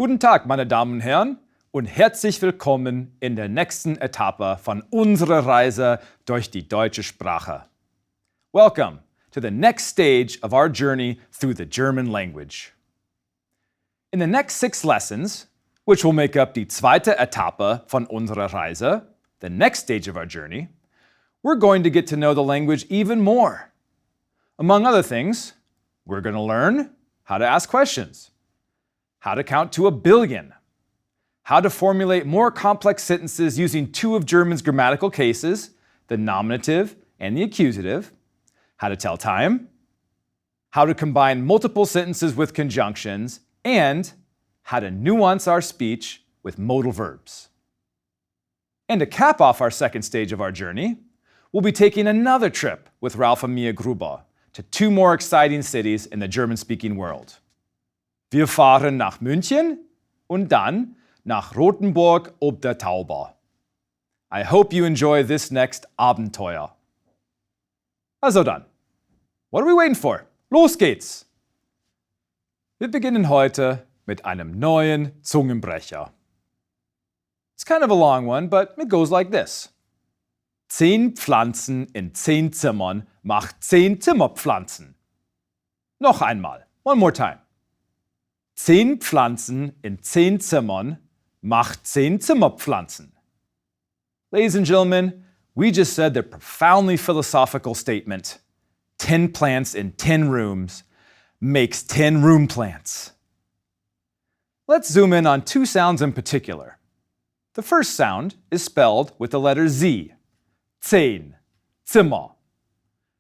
Guten Tag, meine Damen und Herren, und herzlich willkommen in der nächsten Etappe von unserer Reise durch die deutsche Sprache. Welcome to the next stage of our journey through the German language. In the next 6 lessons, which will make up die zweite Etappe von unserer Reise, the next stage of our journey, we're going to get to know the language even more. Among other things, we're going to learn how to ask questions, how to count to 1 billion, how to formulate more complex sentences using 2 of German's grammatical cases, the nominative and the accusative, how to tell time, how to combine multiple sentences with conjunctions, and how to nuance our speech with modal verbs. And to cap off our second stage of our journey, we'll be taking another trip with Ralph and Mia Gruber to 2 more exciting cities in the German-speaking world. Wir fahren nach München und dann nach Rothenburg ob der Tauber. I hope you enjoy this next Abenteuer. Also dann, what are we waiting for? Los geht's! Wir beginnen heute mit einem neuen Zungenbrecher. It's kind of a long one, but it goes like this. 10 Pflanzen in 10 Zimmern macht 10 Zimmerpflanzen. Noch einmal, one more time. 10 Pflanzen in 10 Zimmern macht 10 Zimmerpflanzen. Ladies and gentlemen, we just said the profoundly philosophical statement, 10 plants in 10 rooms makes 10 room plants. Let's zoom in on 2 sounds in particular. The first sound is spelled with the letter Z, 10, Zimmer.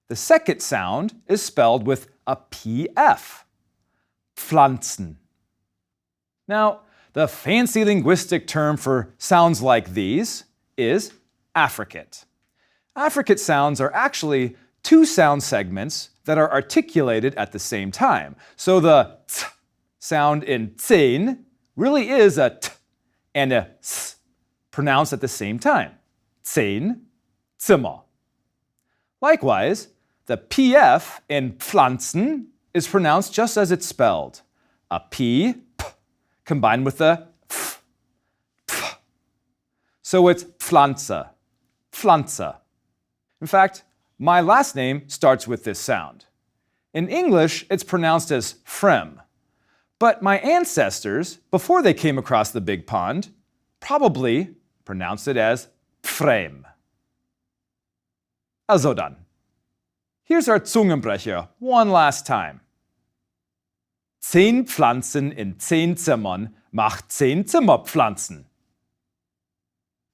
The second sound is spelled with a PF, Pflanzen. Now, the fancy linguistic term for sounds like these is affricate. Affricate sounds are actually 2 sound segments that are articulated at the same time. So the t sound in 10 really is a t and a s pronounced at the same time. 10, Zimmer. Likewise, the PF in Pflanzen is pronounced just as it's spelled. A P, P, combined with a F, Pf. So it's Pflanze, Pflanze. In fact, my last name starts with this sound. In English, it's pronounced as Frem. But my ancestors, before they came across the big pond, probably pronounced it as Pfrem. Also dann. Here's our Zungenbrecher one last time. 10 Pflanzen in 10 Zimmern macht 10 Zimmerpflanzen.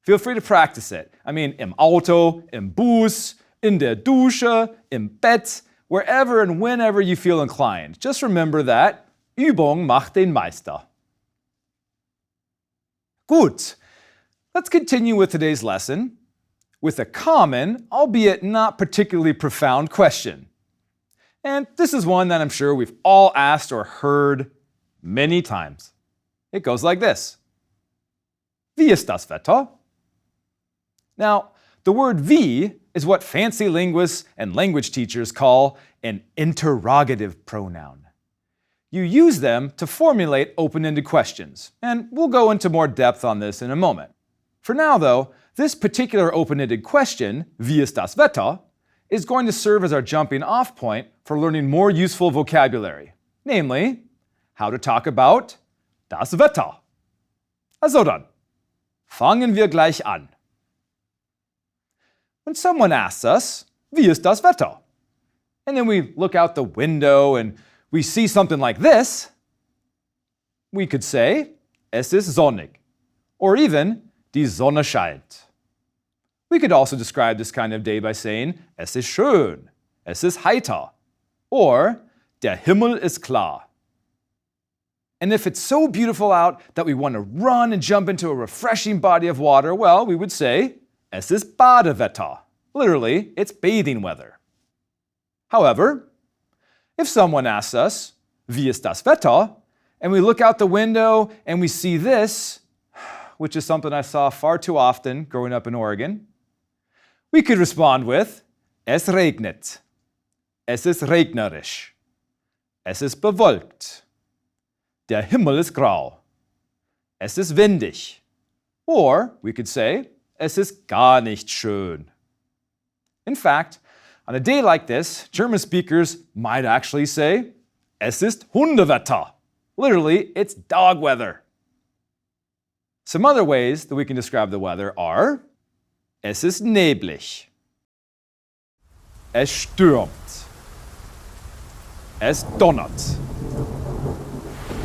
Feel free to practice it. I mean, im Auto, im Bus, in der Dusche, im Bett, wherever and whenever you feel inclined. Just remember that Übung macht den Meister. Gut, let's continue with today's lesson with a common, albeit not particularly profound question. And this is one that I'm sure we've all asked or heard many times. It goes like this. Wie ist das Wetter? Now, the word wie is what fancy linguists and language teachers call an interrogative pronoun. You use them to formulate open-ended questions, and we'll go into more depth on this in a moment. For now, though, this particular open-ended question, wie ist das Wetter, is going to serve as our jumping-off point for learning more useful vocabulary, namely, how to talk about das Wetter. Also dann, fangen wir gleich an. When someone asks us, wie ist das Wetter? And then we look out the window and we see something like this, we could say, es ist sonnig, or even, die Sonne scheint. We could also describe this kind of day by saying, es ist schön, es ist heiter, or der Himmel ist klar. And if it's so beautiful out that we want to run and jump into a refreshing body of water, well, we would say, es ist Badewetter. Literally, it's bathing weather. However, if someone asks us, wie ist das Wetter? And we look out the window and we see this, which is something I saw far too often growing up in Oregon, we could respond with, es regnet. Es ist regnerisch. Es ist bewölkt. Der Himmel ist grau. es ist windig. Or we could say, es ist gar nicht schön. In fact, on a day like this, German speakers might actually say, es ist Hundewetter. Literally, it's dog weather. Some other ways that we can describe the weather are, es ist neblig. Es stürmt. Es donnert.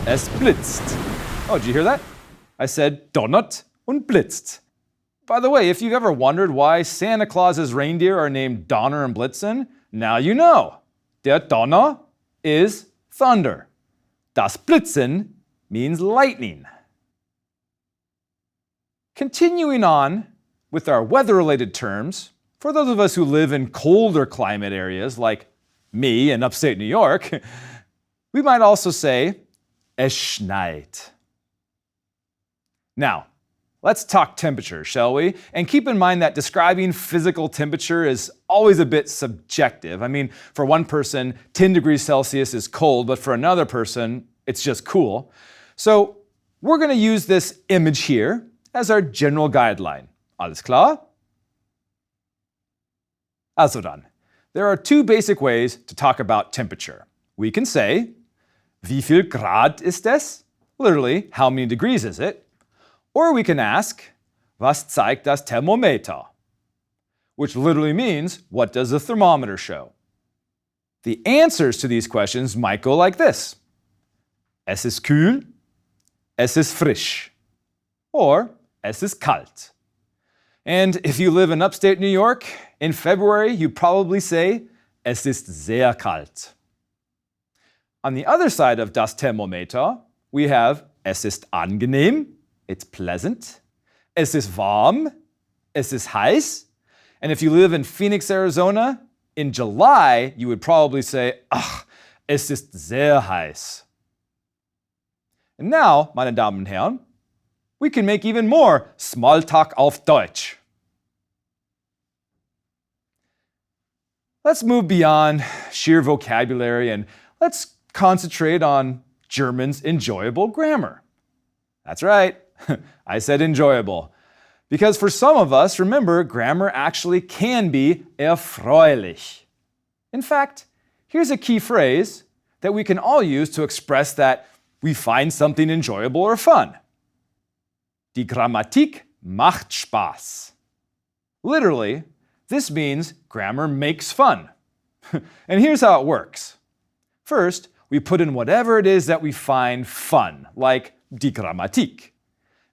Es blitzt. Oh, did you hear that? I said donnert und blitzt. By the way, if you've ever wondered why Santa Claus's reindeer are named Donner and Blitzen, now you know. Der Donner is thunder. Das Blitzen means lightning. Continuing on with our weather-related terms, for those of us who live in colder climate areas like me in upstate New York, we might also say, es schneit. Now, let's talk temperature, shall we? And keep in mind that describing physical temperature is always a bit subjective. I mean, for one person, 10 degrees Celsius is cold, but for another person, it's just cool. So we're going to use this image here as our general guideline. Alles klar? Also dann, there are two basic ways to talk about temperature. We can say, wie viel Grad ist es? Literally, how many degrees is it? Or we can ask, was zeigt das Thermometer? Which literally means, what does the thermometer show? The answers to these questions might go like this. Es ist kühl, es ist frisch, or es ist kalt. And if you live in upstate New York, in February, you probably say, es ist sehr kalt. On the other side of das Thermometer, we have, es ist angenehm, it's pleasant. Es ist warm, es ist heiß. And if you live in Phoenix, Arizona, in July, you would probably say, ach, es ist sehr heiß. And now, meine Damen und Herren, we can make even more Smalltalk auf Deutsch. Let's move beyond sheer vocabulary and let's concentrate on German's enjoyable grammar. That's right, I said enjoyable. Because for some of us, remember, grammar actually can be erfreulich. In fact, here's a key phrase that we can all use to express that we find something enjoyable or fun. Die Grammatik macht Spaß. Literally, this means grammar makes fun. And here's how it works. First, we put in whatever it is that we find fun, like die Grammatik.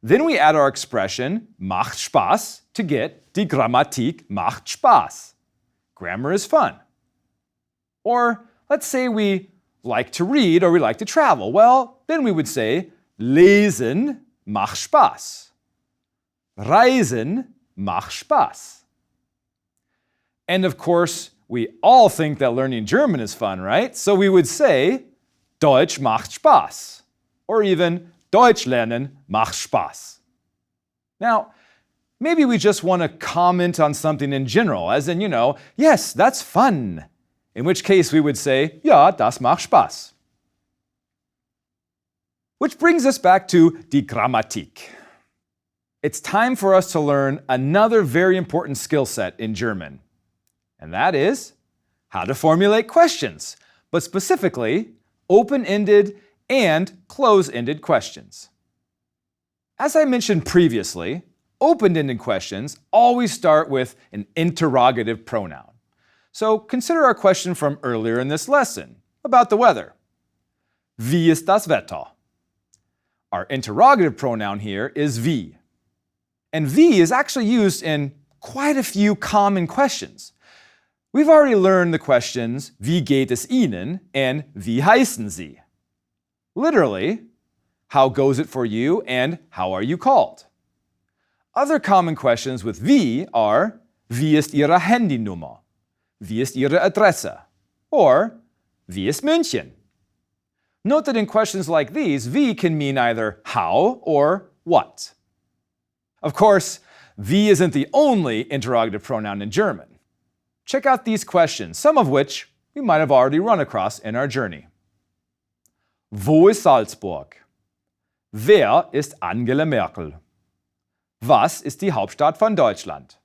Then we add our expression macht Spaß to get die Grammatik macht Spaß. Grammar is fun. Or let's say we like to read or we like to travel. Well, then we would say lesen macht Spaß. Reisen macht Spaß. And of course, we all think that learning German is fun, right? So we would say Deutsch macht Spaß. Or even Deutsch lernen macht Spaß. Now, maybe we just want to comment on something in general, as in, yes, that's fun. In which case we would say, ja, das macht Spaß. Which brings us back to die Grammatik. It's time for us to learn another very important skill set in German. And that is how to formulate questions, but specifically open-ended and close-ended questions. As I mentioned previously, open-ended questions always start with an interrogative pronoun. So consider our question from earlier in this lesson about the weather. Wie ist das Wetter? Our interrogative pronoun here is wie. And wie is actually used in quite a few common questions. We've already learned the questions, wie geht es Ihnen and wie heißen Sie? Literally, how goes it for you and how are you called? Other common questions with wie are, wie ist Ihre Handynummer? Wie ist Ihre Adresse? Or, wie ist München? Note that in questions like these, wie can mean either how or what. Of course, wie isn't the only interrogative pronoun in German. Check out these questions, some of which we might have already run across in our journey. Wo ist Salzburg? Wer ist Angela Merkel? Was ist die Hauptstadt von Deutschland?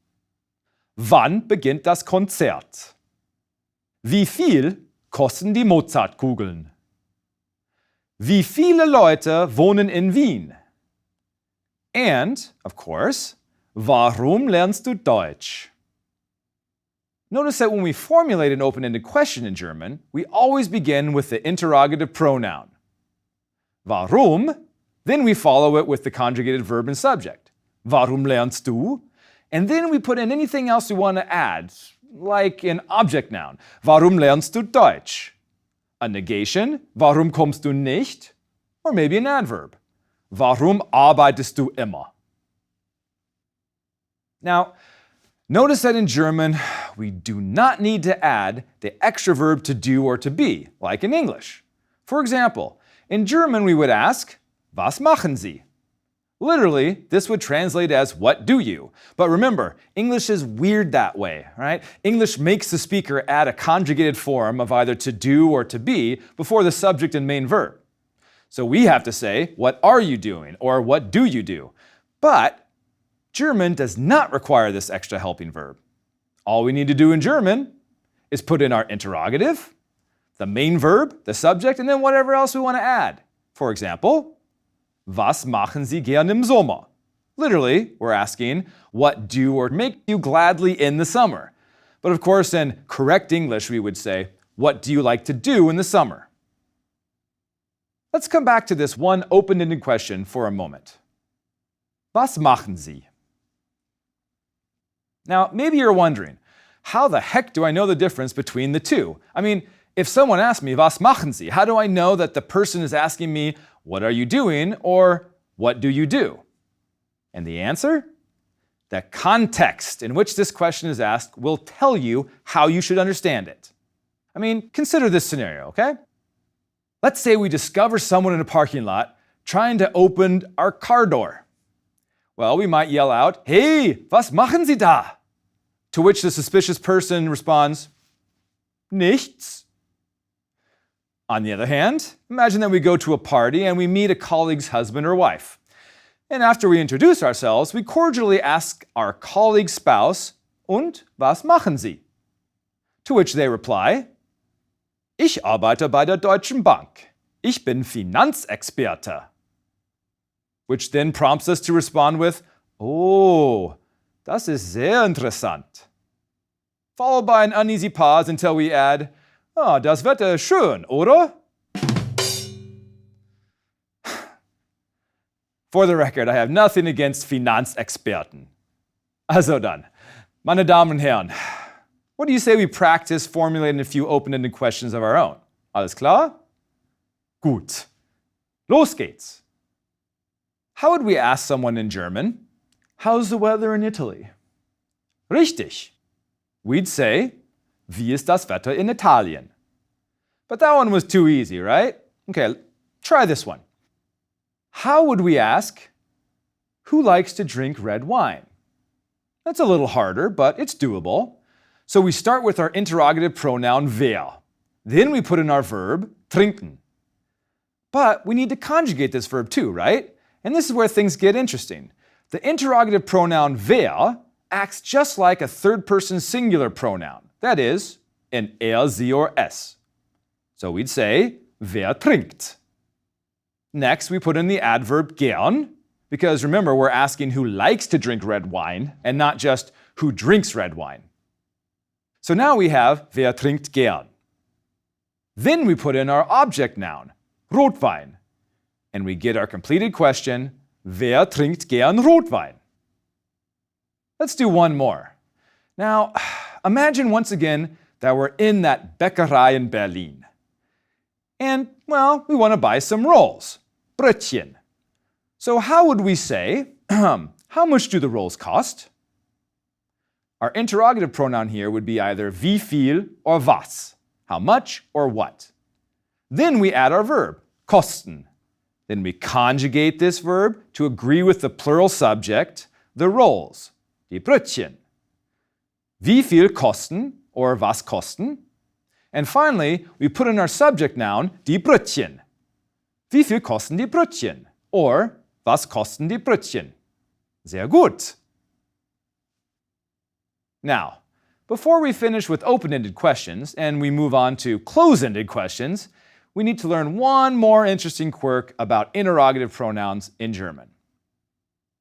Wann beginnt das Konzert? Wie viel kosten die Mozartkugeln? Wie viele Leute wohnen in Wien? And, of course, warum lernst du Deutsch? Notice that when we formulate an open-ended question in German, we always begin with the interrogative pronoun. Warum? Then we follow it with the conjugated verb and subject. Warum lernst du? And then we put in anything else we want to add, like an object noun. Warum lernst du Deutsch? A negation. Warum kommst du nicht? Or maybe an adverb. Warum arbeitest du immer? Now, notice that in German, we do not need to add the extra verb to do or to be, like in English. For example, in German we would ask, Was machen Sie? Literally, this would translate as, what do you? But remember, English is weird that way, right? English makes the speaker add a conjugated form of either to do or to be before the subject and main verb. So we have to say, what are you doing? Or what do you do? But German does not require this extra helping verb. All we need to do in German is put in our interrogative, the main verb, the subject, and then whatever else we want to add. For example, Was machen Sie gern im Sommer? Literally, we're asking, what do or make you gladly in the summer? But of course, in correct English, we would say, what do you like to do in the summer? Let's come back to this one open-ended question for a moment. Was machen Sie? Now, maybe you're wondering, how the heck do I know the difference between the two? I mean, if someone asks me, Was machen Sie? How do I know that the person is asking me, what are you doing? Or what do you do? And the answer? The context in which this question is asked will tell you how you should understand it. I mean, consider this scenario, okay? Let's say we discover someone in a parking lot trying to open our car door. Well, we might yell out, Hey, was machen Sie da? To which the suspicious person responds, Nichts. On the other hand, imagine that we go to a party and we meet a colleague's husband or wife. And after we introduce ourselves, we cordially ask our colleague's spouse, Und was machen Sie? To which they reply, Ich arbeite bei der Deutschen Bank. Ich bin Finanzexperte. Which then prompts us to respond with, Oh, das ist sehr interessant. Followed by an uneasy pause until we add, Ah, das Wetter ist schön, oder? For the record, I have nothing against Finanzexperten. Also dann, meine Damen und Herren, what do you say we practice formulating a few open-ended questions of our own? Alles klar? Gut. Los geht's. How would we ask someone in German, How's the weather in Italy? Richtig. We'd say, Wie ist das Wetter in Italien? But that one was too easy, right? Okay, try this one. How would we ask, Who likes to drink red wine? That's a little harder, but it's doable. So we start with our interrogative pronoun wer. Then we put in our verb, trinken. But we need to conjugate this verb too, right? And this is where things get interesting. The interrogative pronoun wer acts just like a third-person singular pronoun. That is, an er, sie, or es. So we'd say, wer trinkt? Next, we put in the adverb gern, because remember, we're asking who likes to drink red wine, and not just who drinks red wine. So now we have, wer trinkt gern? Then we put in our object noun, Rotwein, and we get our completed question, wer trinkt gern Rotwein? Let's do one more. Now, imagine once again that we're in that Bäckerei in Berlin. And, well, we want to buy some rolls, Brötchen. So how would we say, how much do the rolls cost? Our interrogative pronoun here would be either wie viel or was, how much or what. Then we add our verb, kosten. Then we conjugate this verb to agree with the plural subject, the rolls, die Brötchen. Wie viel kosten or was kosten? And finally, we put in our subject noun, die Brötchen. Wie viel kosten die Brötchen? Or was kosten die Brötchen? Sehr gut. Now, before we finish with open-ended questions and we move on to close-ended questions, we need to learn one more interesting quirk about interrogative pronouns in German.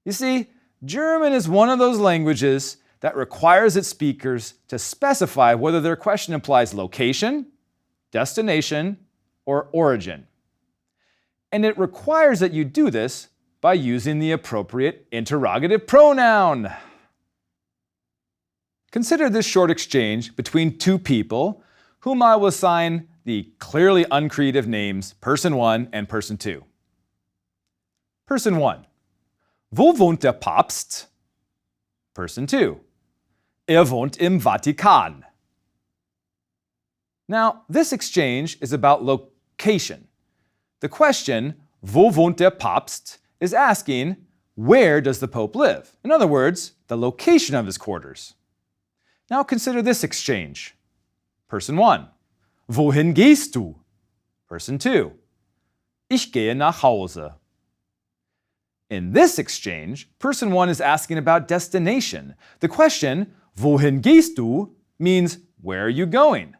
You see, German is one of those languages that requires its speakers to specify whether their question implies location, destination, or origin. And it requires that you do this by using the appropriate interrogative pronoun. Consider this short exchange between two people whom I will assign the clearly uncreative names Person 1 and Person 2. Person 1. Wo wohnt der Papst? Person 2. Wohnt im Vatikan. Now, this exchange is about location. The question, wo wohnt der Papst, is asking, where does the Pope live? In other words, the location of his quarters. Now consider this exchange. Person 1. Wohin gehst du? Person 2. Ich gehe nach Hause. In this exchange, Person 1 is asking about destination. The question, wohin gehst du, means where are you going?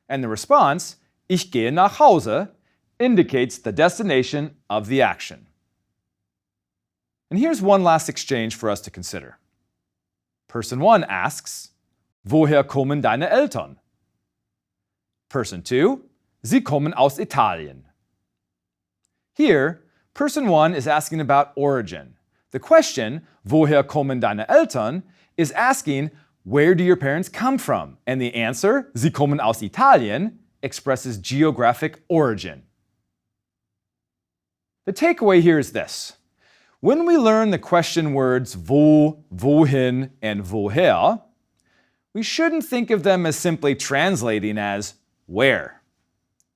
And the response, ich gehe nach Hause, indicates the destination of the action. And here's one last exchange for us to consider. Person 1 asks, woher kommen deine Eltern? Person 2, sie kommen aus Italien. Here, Person 1 is asking about origin. The question, woher kommen deine Eltern, is asking, where do your parents come from? And the answer, sie kommen aus Italien, expresses geographic origin. The takeaway here is this. When we learn the question words wo, wohin, and woher, we shouldn't think of them as simply translating as where.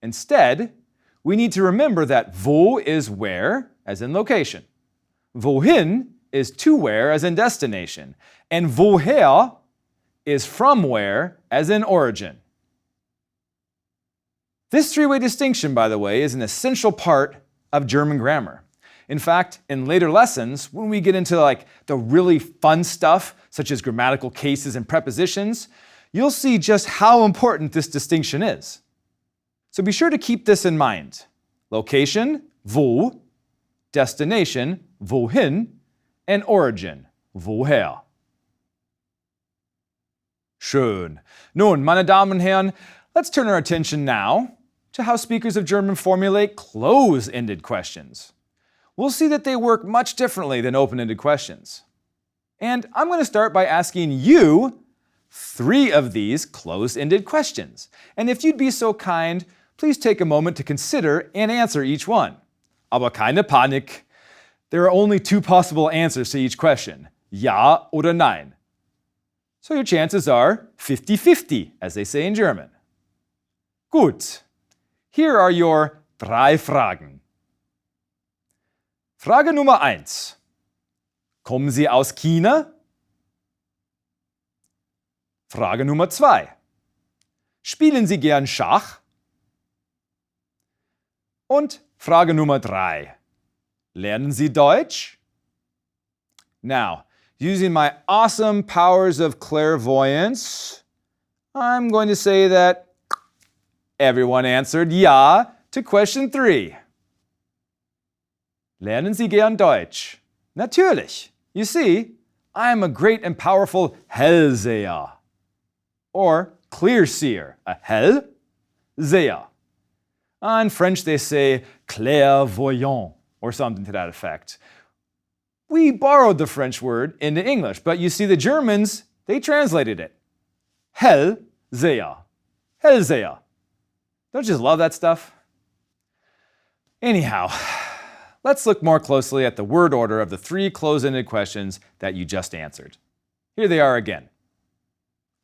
Instead, we need to remember that wo is where, as in location. Wohin is to where, as in destination. And woher is from where, as in origin. This three-way distinction, by the way, is an essential part of German grammar. In fact, in later lessons, when we get into the really fun stuff, such as grammatical cases and prepositions, you'll see just how important this distinction is. So be sure to keep this in mind. Location, wo, destination, wohin, and origin, woher. Schön. Nun, meine Damen und Herren, let's turn our attention now to how speakers of German formulate close-ended questions. We'll see that they work much differently than open-ended questions. And I'm going to start by asking you 3 of these close-ended questions. And if you'd be so kind, please take a moment to consider and answer each one. Aber keine Panik. There are only 2 possible answers to each question, ja oder nein. So your chances are 50-50, as they say in German. Gut. Here are your 3 Fragen. Frage Nummer 1. Kommen Sie aus China? Frage Nummer 2. Spielen Sie gern Schach? Und Frage Nummer 3. Lernen Sie Deutsch? Now, using my awesome powers of clairvoyance, I'm going to say that everyone answered ja to question 3. Lernen Sie gern Deutsch? Natürlich. You see, I am a great and powerful Hellseher. Or clear-seer. A Hellseher. In French they say clairvoyant, or something to that effect. We borrowed the French word into English, but you see the Germans, they translated it. Hellseher. Hellseher. Don't you just love that stuff? Anyhow, let's look more closely at the word order of the 3 close-ended questions that you just answered. Here they are again.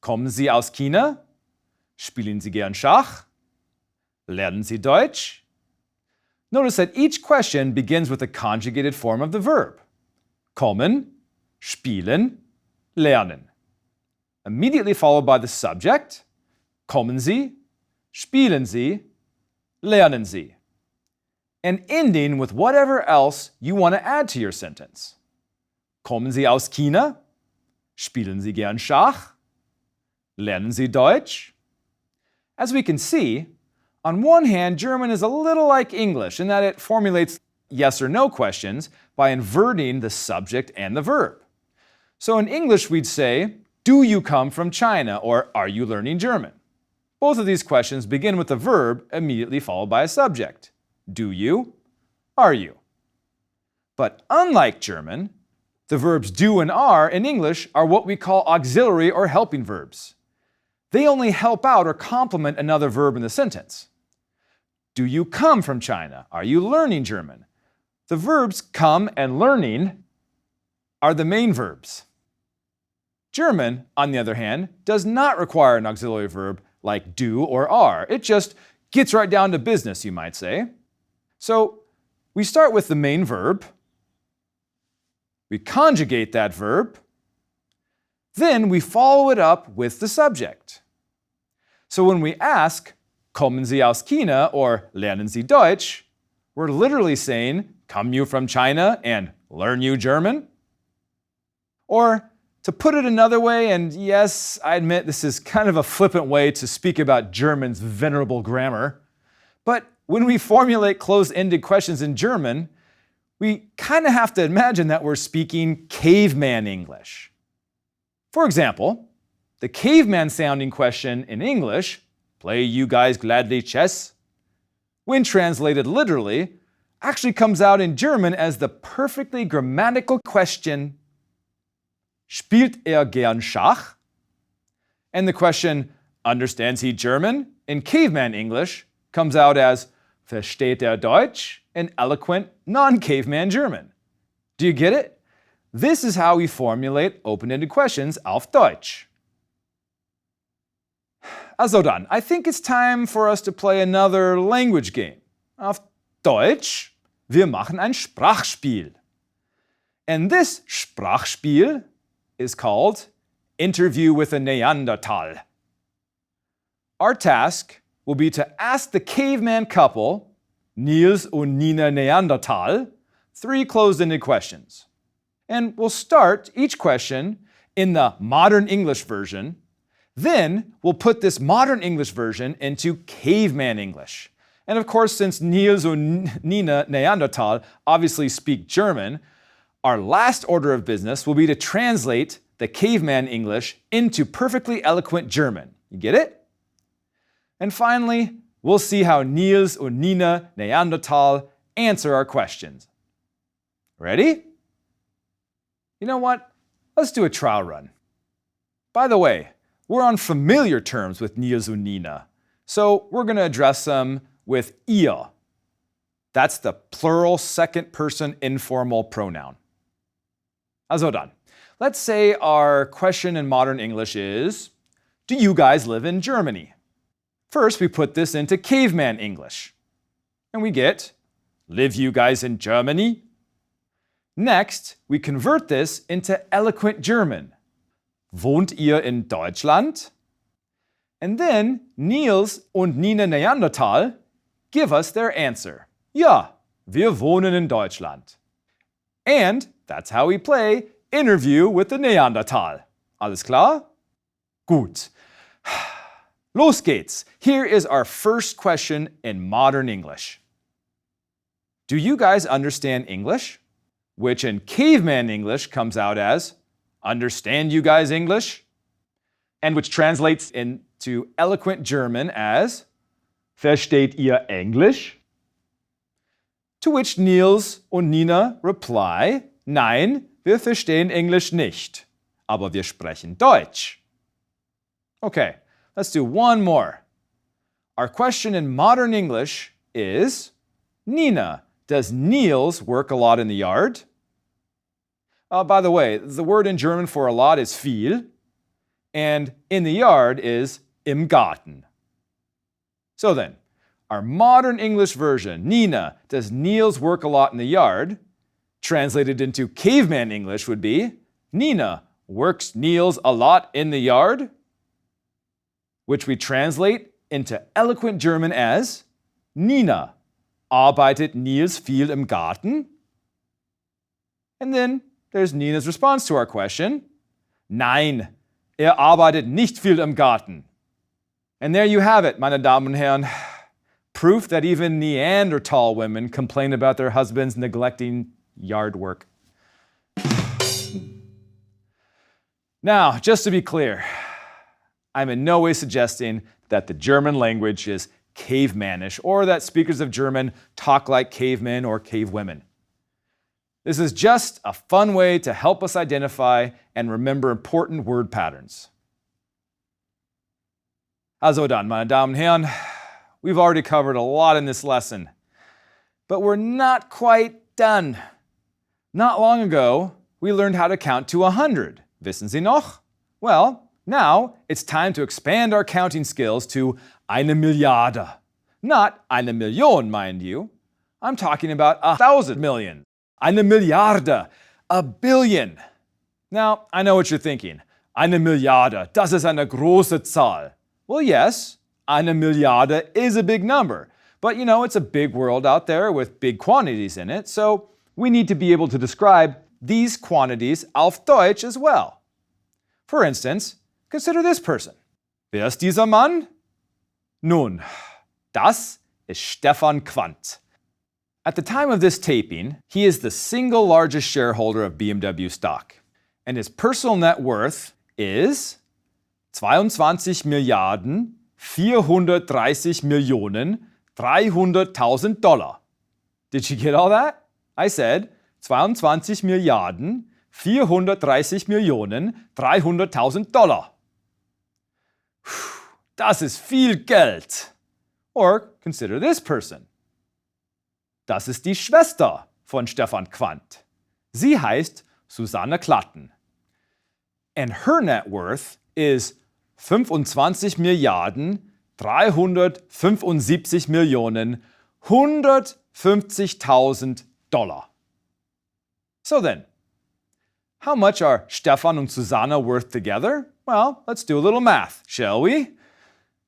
Kommen Sie aus China? Spielen Sie gern Schach? Lernen Sie Deutsch? Notice that each question begins with a conjugated form of the verb. Kommen, spielen, lernen. Immediately followed by the subject. Kommen Sie, spielen Sie, lernen Sie. and ending with whatever else you want to add to your sentence. Kommen Sie aus China? Spielen Sie gern Schach? Lernen Sie Deutsch? As we can see, on one hand, German is a little like English in that it formulates yes or no questions by inverting the subject and the verb. So in English, we'd say, do you come from China, or are you learning German? Both of these questions begin with the verb immediately followed by a subject. Do you? Are you? But unlike German, the verbs do and are in English are what we call auxiliary or helping verbs. They only help out or complement another verb in the sentence. Do you come from China? Are you learning German? The verbs come and learning are the main verbs. German, on the other hand, does not require an auxiliary verb like do or are. It just gets right down to business, you might say. So we start with the main verb. We conjugate that verb. Then we follow it up with the subject. So when we ask, Kommen Sie aus China or Lernen Sie Deutsch, we're literally saying, come you from China and learn you German? Or to put it another way, and yes, I admit this is kind of a flippant way to speak about German's venerable grammar, but when we formulate closed-ended questions in German, we kind of have to imagine that we're speaking caveman English. For example, the caveman-sounding question in English, play you guys gladly chess, when translated literally, actually comes out in German as the perfectly grammatical question, spielt gern Schach? And the question, understands he German? In caveman English comes out as, versteht Deutsch? In eloquent, non-caveman German. Do you get it? This is how we formulate open-ended questions auf Deutsch. Also dann, I think it's time for us to play another language game. Auf Deutsch, wir machen ein Sprachspiel. And this Sprachspiel is called Interview with a Neanderthal. Our task will be to ask the caveman couple, Niels und Nina Neanderthal, 3 closed-ended questions. And we'll start each question in the modern English version. Then we'll put this modern English version into caveman English. And of course, since Niels und Nina Neanderthal obviously speak German, our last order of business will be to translate the caveman English into perfectly eloquent German. You get it? And finally, we'll see how Niels und Nina Neanderthal answer our questions. Ready? You know what? Let's do a trial run. By the way, we're on familiar terms with Niels und Nina, so we're going to address them with ihr. That's the plural second-person informal pronoun. Also dann, let's say our question in modern English is, do you guys live in Germany? First, we put this into caveman English, and we get, live you guys in Germany? Next, we convert this into eloquent German. Wohnt ihr in Deutschland? And then Niels und Nina Neanderthal give us their answer. Ja, wir wohnen in Deutschland. And that's how we play Interview with the Neanderthal. Alles klar? Gut. Los geht's. Here is our first question in modern English. Do you guys understand English? Which in caveman English comes out as, understand you guys English? And which translates into eloquent German as, versteht ihr Englisch? To which Niels und Nina reply, nein, wir verstehen Englisch nicht, aber wir sprechen Deutsch. Okay, let's do one more. Our question in modern English is, Nina, does Niels work a lot in the yard? By the way, the word in German for a lot is viel, and in the yard is im Garten. So then, our modern English version, Nina, does Niels work a lot in the yard? Translated into caveman English would be, Nina, works Niels a lot in the yard? Which we translate into eloquent German as, Nina, Arbeitet Nils viel im Garten? And then there's Nina's response to our question. Nein, arbeitet nicht viel im Garten. And there you have it, meine Damen und Herren. Proof that even Neanderthal women complain about their husbands neglecting yard work. Now, just to be clear, I'm in no way suggesting that the German language is cavemanish or that speakers of German talk like cavemen or cavewomen. This is just a fun way to help us identify and remember important word patterns. Also dann, meine Damen und Herren, we've already covered a lot in this lesson, but we're not quite done. Not long ago, we learned how to count to 100. Wissen Sie noch? Well, now it's time to expand our counting skills to eine Milliarde. Not eine Million, mind you. I'm talking about 1,000 million. Eine Milliarde. A billion. Now, I know what you're thinking. Eine Milliarde, das ist eine große Zahl. Well, yes, eine Milliarde is a big number. But you know, it's a big world out there with big quantities in it, so we need to be able to describe these quantities auf Deutsch as well. For instance, consider this person. Wer ist dieser Mann? Nun, das ist Stefan Quandt. At the time of this taping, he is the single largest shareholder of BMW stock, and his personal net worth is 22 Milliarden 430 Millionen 300.000 Dollar. Did you get all that? I said 22 Milliarden 430 Millionen 300.000 Dollar. Das ist viel Geld. Or consider this person. Das ist die Schwester von Stefan Quandt. Sie heißt Susanne Klatten. And her net worth is 25 Milliarden 375 Millionen 150.000 Dollar. So then, how much are Stefan und Susanne worth together? Well, let's do a little math, shall we?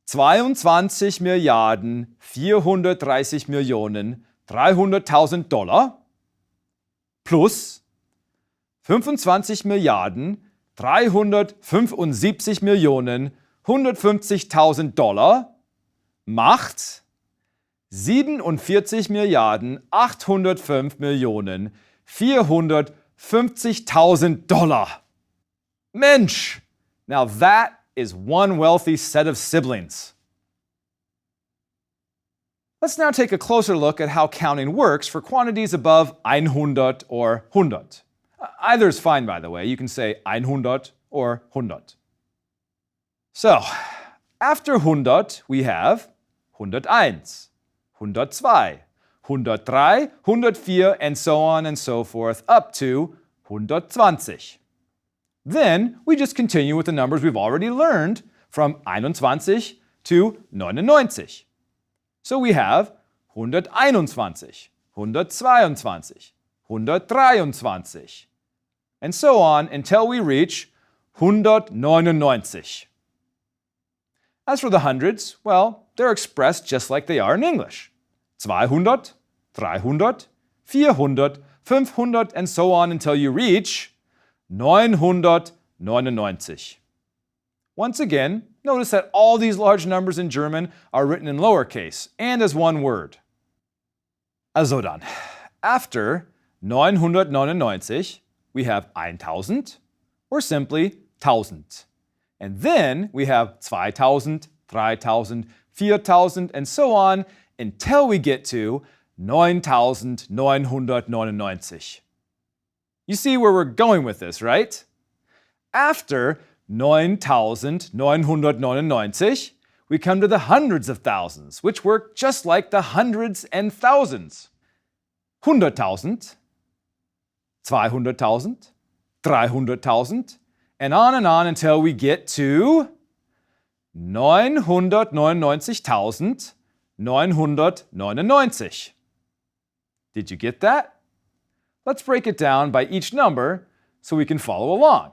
22 Milliarden 430 Millionen 300.000 Dollar plus 25 Milliarden 375 Millionen 150.000 Dollar macht 47 Milliarden 805 Millionen 450.000 Dollar. Mensch! Now that is one wealthy set of siblings. Let's now take a closer look at how counting works for quantities above 100 or 100. Either is fine, by the way. You can say 100 or 100. So, after 100, we have 101, 102, 103, 104, and so on and so forth, up to 120. Then we just continue with the numbers we've already learned from 21 to 99. So we have 121, 122, 123, and so on until we reach 199. As for the hundreds, well, they're expressed just like they are in English. 200, 300, 400, 500, and so on until you reach 999. Once again, notice that all these large numbers in German are written in lowercase and as one word. Also dann, after 999, we have 1000, or simply 1000. And then we have 2000, 3000, 4000, and so on until we get to 9999. You see where we're going with this, right? After 9,999, we come to the hundreds of thousands, which work just like the hundreds and thousands. 100,000, 200,000, 300,000, and on until we get to 999,999. Did you get that? Let's break it down by each number so we can follow along.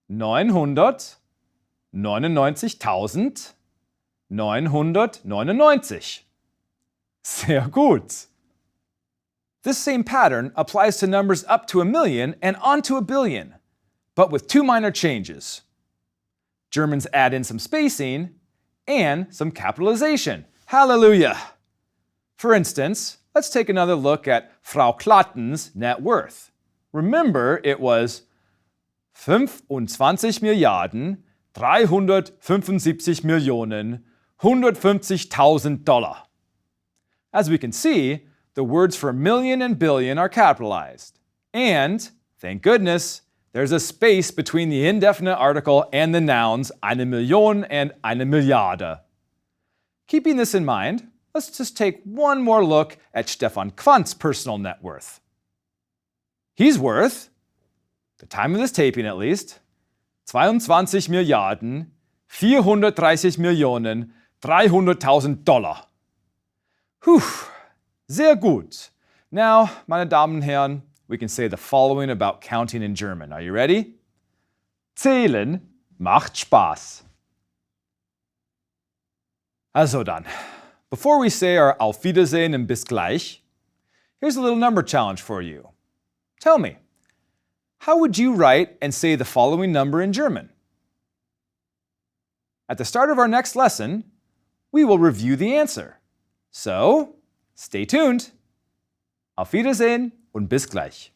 999,999. Sehr gut. This same pattern applies to numbers up to 1,000,000 and on to 1,000,000,000, but with two minor changes. Germans add in some spacing and some capitalization. Hallelujah! For instance, let's take another look at Frau Klatten's net worth. Remember, it was 25.375.150.000 $150,000. As we can see, the words for million and billion are capitalized. And, thank goodness, there's a space between the indefinite article and the nouns eine Million and eine Milliarde. Keeping this in mind, let's just take one more look at Stefan Quant's personal net worth. He's worth, the time of this taping at least, 22.430.300.000 $. Sehr gut. Now, meine Damen und Herren, we can say the following about counting in German. Are you ready? Zählen macht Spaß. Also dann, before we say our Auf Wiedersehen and bis gleich, here's a little number challenge for you. Tell me, how would you write and say the following number in German? At the start of our next lesson, we will review the answer. So, stay tuned. Auf Wiedersehen und bis gleich.